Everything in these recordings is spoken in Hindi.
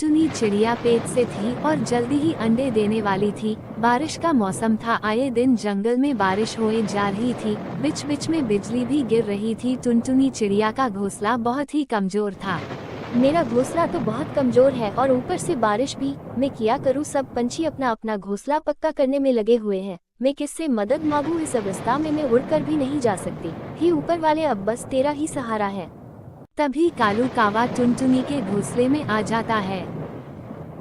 टुनटुनी चिड़िया पेट से थी और जल्दी ही अंडे देने वाली थी। बारिश का मौसम था, आए दिन जंगल में बारिश होए जा रही थी। बीच बीच में बिजली भी गिर रही थी। टुनटुनी चिड़िया का घोंसला बहुत ही कमजोर था। मेरा घोंसला तो बहुत कमजोर है और ऊपर से बारिश भी। मैं क्या करूं? सब पंछी अपना अपना घोंसला पक्का करने में लगे हुए हैं। मैं किससे मदद मांगूं? इस अवस्था में मैं उड़कर भी नहीं जा सकती। हे ऊपर वाले, अब बस तेरा ही सहारा है। तभी कालू कावा टुनटुनी के घोंसले में आ जाता है।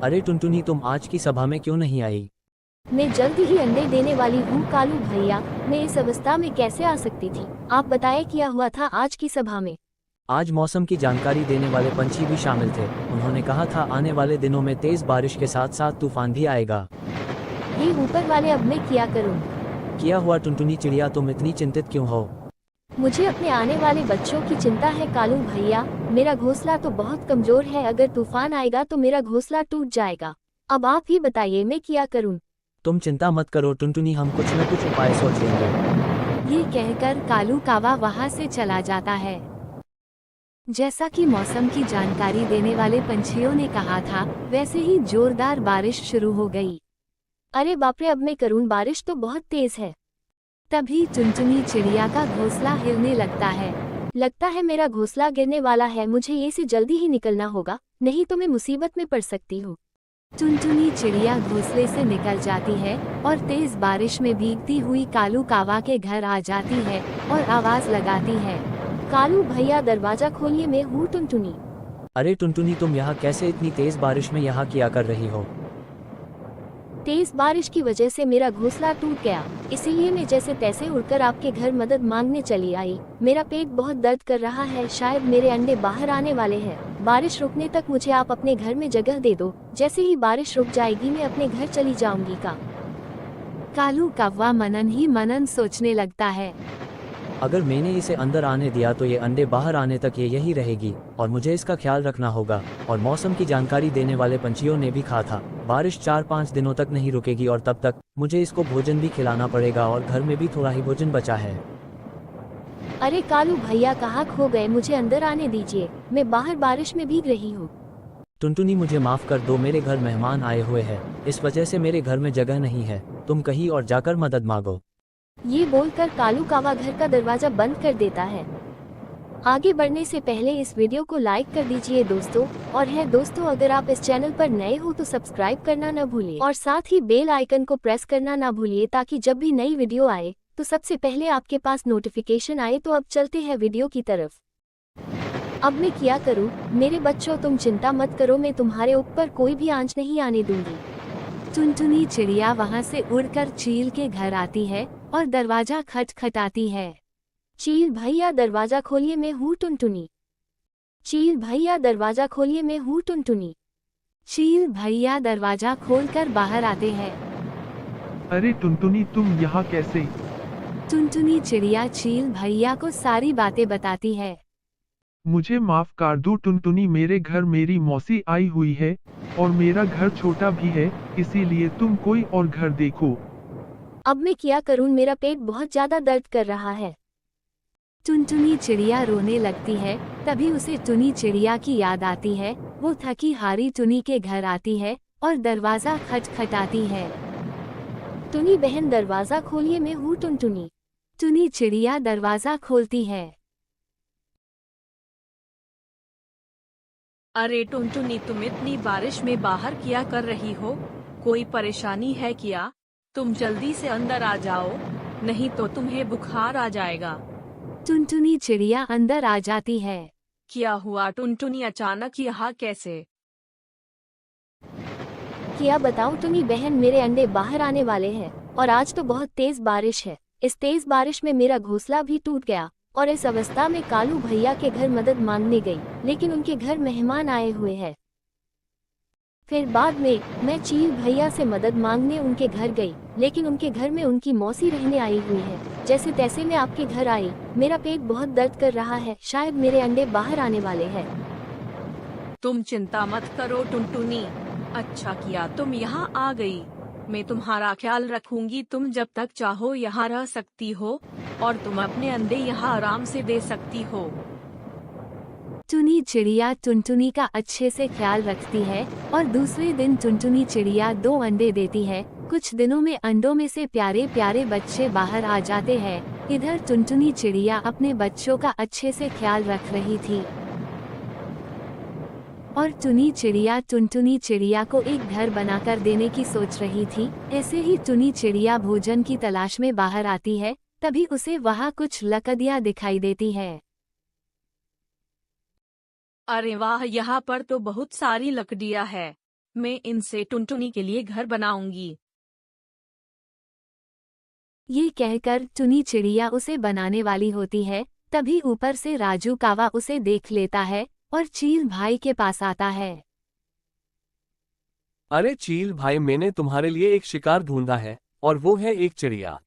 अरे टुनटुनी, तुम आज की सभा में क्यों नहीं आई? मैं जल्दी ही अंडे देने वाली हूँ कालू भैया। मैं इस अवस्था में कैसे आ सकती थी? आप बताएं क्या हुआ था आज की सभा में? आज मौसम की जानकारी देने वाले पंछी भी शामिल थे। उन्होंने कहा था आने वाले दिनों में तेज बारिश के साथ साथ तूफान भी आएगा। हे ऊपर वाले, अब मैं क्या करूँ? क्या हुआ टुनटुनी चिड़िया, तुम इतनी चिंतित क्यों हो? मुझे अपने आने वाले बच्चों की चिंता है कालू भैया। मेरा घोंसला तो बहुत कमजोर है, अगर तूफान आएगा तो मेरा घोंसला टूट जाएगा। अब आप ही बताइए मैं क्या करूं? तुम चिंता मत करो टुनटुनी, हम कुछ न कुछ उपाय सोच लेंगे। ये कहकर कालू कावा वहां से चला जाता है। जैसा कि मौसम की जानकारी देने वाले पंछियों ने कहा था, वैसे ही जोरदार बारिश शुरू हो गई। अरे बाप रे, अब मैं करूं? बारिश तो बहुत तेज है। तभी टुनटुनी चिड़िया का घोंसला हिलने लगता है मेरा घोंसला गिरने वाला है। मुझे ये से जल्दी ही निकलना होगा, नहीं तो मैं मुसीबत में पड़ सकती हूँ। टुनटुनी चिड़िया घोंसले से निकल जाती है और तेज बारिश में भीगती हुई कालू कावा के घर आ जाती है और आवाज लगाती है, कालू भैया दरवाजा खोलिए, मैं हूँ टुनटुनी। अरे टुनटुनी, तुम यहाँ कैसे इतनी तेज बारिश में यहाँ क्या कर रही हो? तेज बारिश की वजह से मेरा घोंसला टूट गया, इसीलिए मैं जैसे तैसे उड़कर आपके घर मदद मांगने चली आई। मेरा पेट बहुत दर्द कर रहा है, शायद मेरे अंडे बाहर आने वाले हैं। बारिश रुकने तक मुझे आप अपने घर में जगह दे दो। जैसे ही बारिश रुक जाएगी मैं अपने घर चली जाऊंगी का। कालू कौवा मनन ही मनन सोचने लगता है, अगर मैंने इसे अंदर आने दिया तो ये अंडे बाहर आने तक ये यही रहेगी और मुझे इसका ख्याल रखना होगा। और मौसम की जानकारी देने वाले पंछियों ने भी कहा था बारिश 4-5 दिनों तक नहीं रुकेगी और तब तक मुझे इसको भोजन भी खिलाना पड़ेगा और घर में भी थोड़ा ही भोजन बचा है। अरे कालू भैया कहाँ खो गए? मुझे अंदर आने दीजिए, मैं बाहर बारिश में भीग रही हूँ। टुनटुनी, मुझे माफ कर दो, मेरे घर मेहमान आए हुए हैं, इस वजह से मेरे घर में जगह नहीं है। तुम कहीं और जाकर मदद मांगो। ये बोलकर कालू कावा घर का दरवाजा बंद कर देता है। आगे बढ़ने से पहले इस वीडियो को लाइक कर दीजिए दोस्तों। और है दोस्तों, अगर आप इस चैनल पर नए हो तो सब्सक्राइब करना न भूलिए और साथ ही बेल आइकन को प्रेस करना न भूलिए, ताकि जब भी नई वीडियो आए तो सबसे पहले आपके पास नोटिफिकेशन आए। तो अब चलते हैं वीडियो की तरफ। अब मैं क्या करूं? मेरे बच्चों, तुम चिंता मत करो, मैं तुम्हारे ऊपर कोई भी आंच नहीं आने दूंगी। टुनटुनी चिड़िया वहां से उड़कर चील के घर आती है और दरवाजा खटखटाती है। चील भैया दरवाजा खोलिए, मैं हूँ टुनटुनी। चील भैया दरवाजा खोलिए, मैं हूँ टुनटुनी। चील भैया दरवाजा खोलकर बाहर आते हैं। अरे टुनटुनी, तुम यहाँ कैसे? टुनटुनी चिड़िया चील भैया को सारी बातें बताती है। मुझे माफ कर दो टुनटुनी, मेरे घर मेरी मौसी आई हुई है और मेरा घर छोटा भी है, इसीलिए तुम कोई और घर देखो। अब मैं क्या करूं? मेरा पेट बहुत ज्यादा दर्द कर रहा है। टुनटुनी चिड़िया रोने लगती है। तभी उसे टुनी चिड़िया की याद आती है। वो थकी हारी टुनी के घर आती है और दरवाजा खटखटाती है। टुनी बहन दरवाजा खोलिए, मैं हूँ टुनटुनी। टुनी चिड़िया दरवाजा खोलती है। अरे टुनटुनी, तुम इतनी बारिश में बाहर क्या कर रही हो? कोई परेशानी है क्या? तुम जल्दी से अंदर आ जाओ, नहीं तो तुम्हें बुखार आ जाएगा। टुनटुनी चिड़िया अंदर आ जाती है। क्या हुआ टुनटुनी, अचानक यहाँ कैसे? क्या बताऊं टुनी बहन, मेरे अंडे बाहर आने वाले हैं और आज तो बहुत तेज बारिश है। इस तेज बारिश में मेरा घोंसला भी टूट गया और इस अवस्था में कालू भैया के घर मदद मांगने गई, लेकिन उनके घर मेहमान आए हुए हैं। फिर बाद में मैं चील भैया से मदद मांगने उनके घर गई, लेकिन उनके घर में उनकी मौसी रहने आई हुई है। जैसे तैसे मैं आपके घर आई। मेरा पेट बहुत दर्द कर रहा है, शायद मेरे अंडे बाहर आने वाले हैं। तुम चिंता मत करो टुनटुनी, अच्छा किया तुम यहाँ आ गई। मैं तुम्हारा ख्याल रखूंगी, तुम जब तक चाहो यहाँ रह सकती हो और तुम अपने अंडे यहाँ आराम से दे सकती हो। टुनी चिड़िया टुनटुनी का अच्छे से ख्याल रखती है और दूसरे दिन टुनटुनी चिड़िया 2 अंडे देती है। कुछ दिनों में अंडों में से प्यारे प्यारे बच्चे बाहर आ जाते हैं। इधर टुनटुनी चिड़िया अपने बच्चों का अच्छे से ख्याल रख रही थी और टुनटुनी चिड़िया को एक घर बनाकर देने की सोच रही थी। ऐसे ही टुनी चिड़िया भोजन की तलाश में बाहर आती है, तभी उसे वहाँ कुछ लकड़ियाँ दिखाई देती है। अरे वाह, यहाँ पर तो बहुत सारी लकड़ियाँ है। मैं इनसे टुनटुनी के लिए घर बनाऊंगी। ये कहकर टुनी चिड़िया उसे बनाने वाली होती है, तभी ऊपर से राजू कावा उसे देख लेता है और चील भाई के पास आता है। अरे चील भाई, मैंने तुम्हारे लिए एक शिकार ढूंढा है और वो है एक चिड़िया।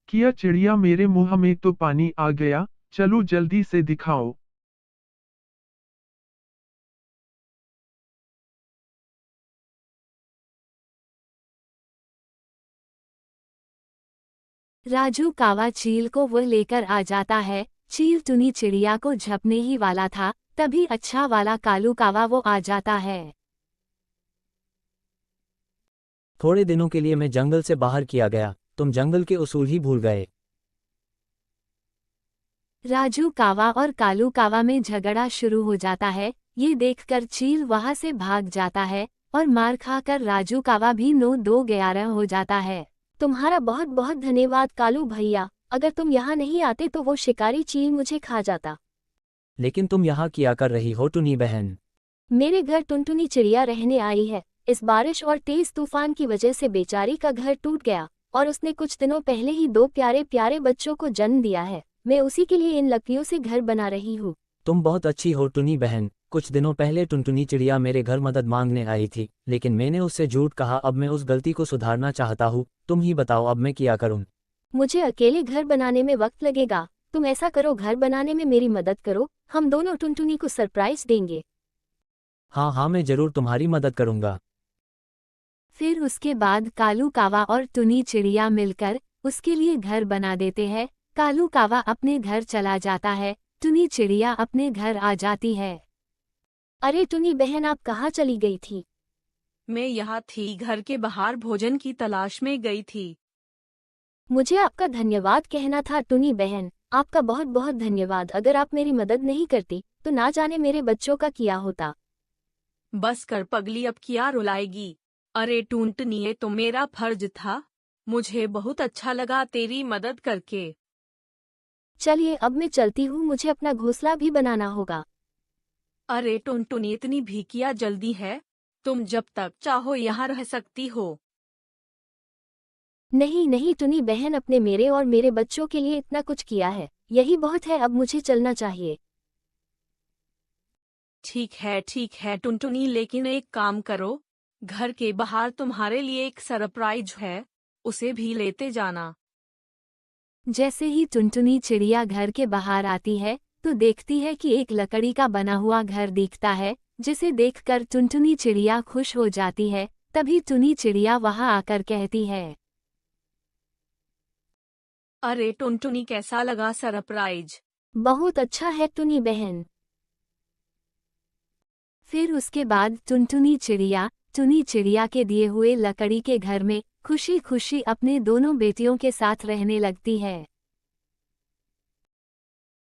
किया चिड़िया, मेरे मुंह में तो पानी आ गया, चलो जल्दी से दिखाओ। राजू कावा चील को वह लेकर आ जाता है। चील टुनी चिड़िया को झपने ही वाला था, तभी अच्छा वाला कालू कावा वो आ जाता है। थोड़े दिनों के लिए मैं जंगल से बाहर किया गया, तुम जंगल के उसूल ही भूल गए। राजू कावा और कालू कावा में झगड़ा शुरू हो जाता है। ये देखकर चील वहां से भाग जाता है और मार खाकर राजू कावा भी 9-2-11 हो जाता है। तुम्हारा बहुत बहुत धन्यवाद कालू भैया, अगर तुम यहाँ नहीं आते तो वो शिकारी चील मुझे खा जाता। लेकिन तुम यहाँ क्या कर रही हो टुनी बहन? मेरे घर टुनटुनी चिड़िया रहने आई है। इस बारिश और तेज तूफान की वजह से बेचारी का घर टूट गया और उसने कुछ दिनों पहले ही 2 प्यारे प्यारे बच्चों को जन्म दिया है। मैं उसी के लिए इन लकड़ियों से घर बना रही हूँ। तुम बहुत अच्छी हो टुनी बहन। कुछ दिनों पहले टुनटुनी चिड़िया मेरे घर मदद मांगने आई थी, लेकिन मैंने उससे झूठ कहा। अब मैं उस गलती को सुधारना चाहता हूँ। तुम ही बताओ अब मैं क्या करूँ? मुझे अकेले घर बनाने में वक्त लगेगा। तुम ऐसा करो, घर बनाने में मेरी मदद करो, हम दोनों टुनटुनी को सरप्राइज देंगे। हाँ, मैं जरूर तुम्हारी मदद करूँगा। फिर उसके बाद कालू कावा और टुनी चिड़िया मिलकर उसके लिए घर बना देते हैं। कालू कावा अपने घर चला जाता है, टुनी चिड़िया अपने घर आ जाती है। अरे टुनी बहन, आप कहाँ चली गई थी? मैं यहाँ थी, घर के बाहर भोजन की तलाश में गई थी। मुझे आपका धन्यवाद कहना था टुनी बहन, आपका बहुत बहुत धन्यवाद। अगर आप मेरी मदद नहीं करती तो ना जाने मेरे बच्चों का क्या होता। बस कर पगली, अब क्या रुलाएगी। अरे टुनटुनी, ये तो मेरा फर्ज था। मुझे बहुत अच्छा लगा तेरी मदद करके। चलिए अब मैं चलती हूँ, मुझे अपना घोंसला भी बनाना होगा। अरे टुनटुनी, इतनी भी क्या जल्दी है? तुम जब तक चाहो यहाँ रह सकती हो। नहीं नहीं टुनी बहन, अपने मेरे और मेरे बच्चों के लिए इतना कुछ किया है, यही बहुत है। अब मुझे चलना चाहिए। ठीक है टुनटुनी, लेकिन एक काम करो, घर के बाहर तुम्हारे लिए एक सरप्राइज है, उसे भी लेते जाना। जैसे ही टुनटुनी चिड़िया घर के बाहर आती है तो देखती है कि एक लकड़ी का बना हुआ घर दिखता है, जिसे देखकर टुनटुनी चिड़िया खुश हो जाती है। तभी टुनी चिड़िया वहां आकर कहती है, अरे टुनटुनी, कैसा लगा सरप्राइज? बहुत अच्छा है टुनी बहन। फिर उसके बाद टुनी चिड़िया के दिए हुए लकड़ी के घर में खुशी खुशी अपने दोनों बेटियों के साथ रहने लगती है।